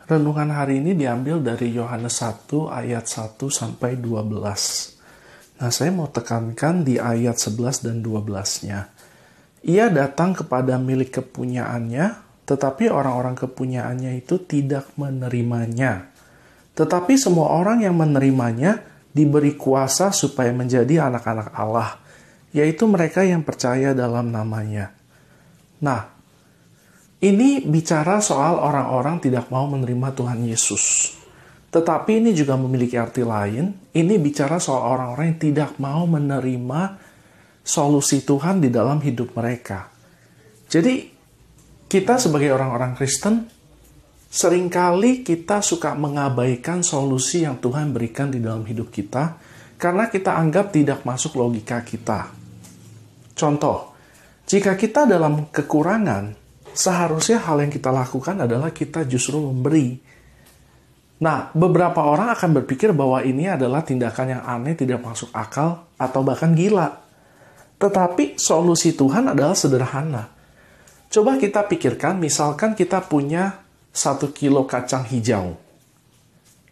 Renungan hari ini diambil dari Yohanes 1 ayat 1 sampai 12. Nah, saya mau tekankan di ayat 11 dan 12-nya. Ia datang kepada milik kepunyaannya, tetapi orang-orang kepunyaannya itu tidak menerimanya. Tetapi semua orang yang menerimanya diberi kuasa supaya menjadi anak-anak Allah, yaitu mereka yang percaya dalam namanya. Nah, ini bicara soal orang-orang tidak mau menerima Tuhan Yesus. Tetapi ini juga memiliki arti lain. Ini bicara soal orang-orang yang tidak mau menerima solusi Tuhan di dalam hidup mereka. Jadi, kita sebagai orang-orang Kristen, seringkali kita suka mengabaikan solusi yang Tuhan berikan di dalam hidup kita, karena kita anggap tidak masuk logika kita. Contoh, jika kita dalam kekurangan, seharusnya hal yang kita lakukan adalah kita justru memberi. Nah, beberapa orang akan berpikir bahwa ini adalah tindakan yang aneh, tidak masuk akal, atau bahkan gila. Tetapi solusi Tuhan adalah sederhana. Coba kita pikirkan, misalkan kita punya 1 kilo kacang hijau.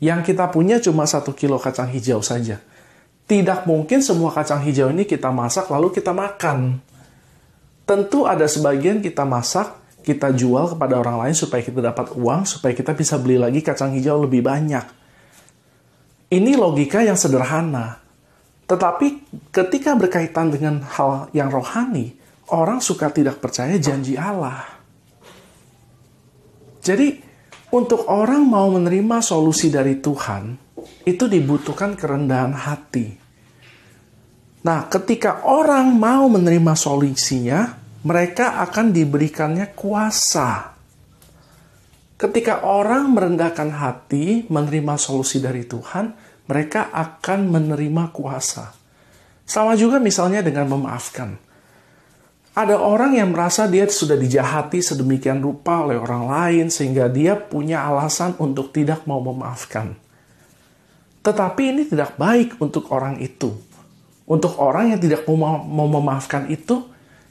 Yang kita punya cuma 1 kilo kacang hijau saja. Tidak mungkin semua kacang hijau ini kita masak lalu kita makan. Tentu ada sebagian kita masak, kita jual kepada orang lain supaya kita dapat uang, supaya kita bisa beli lagi kacang hijau lebih banyak. Ini logika yang sederhana. Tetapi ketika berkaitan dengan hal yang rohani, orang suka tidak percaya janji Allah. Jadi, untuk orang mau menerima solusi dari Tuhan, itu dibutuhkan kerendahan hati. Nah, ketika orang mau menerima solusinya, mereka akan diberikannya kuasa. Ketika orang merendahkan hati, menerima solusi dari Tuhan, mereka akan menerima kuasa. Sama juga misalnya dengan memaafkan. Ada orang yang merasa dia sudah dijahati sedemikian rupa oleh orang lain, sehingga dia punya alasan untuk tidak mau memaafkan. Tetapi ini tidak baik untuk orang itu. Untuk orang yang tidak mau memaafkan itu,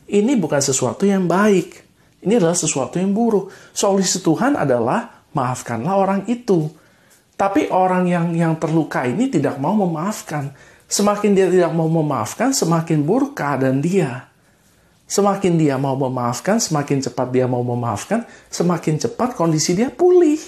ini bukan sesuatu yang baik. Ini adalah sesuatu yang buruk. Solusi Tuhan adalah maafkanlah orang itu. Tapi orang yang terluka ini tidak mau memaafkan. Semakin dia tidak mau memaafkan, semakin buruk keadaan dia. Semakin dia mau memaafkan, semakin cepat dia mau memaafkan, semakin cepat kondisi dia pulih.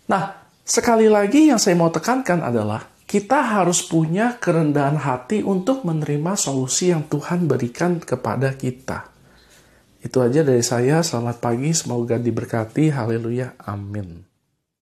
Nah, sekali lagi yang saya mau tekankan adalah kita harus punya kerendahan hati untuk menerima solusi yang Tuhan berikan kepada kita. Itu aja dari saya. Selamat pagi, semoga diberkati. Haleluya. Amin.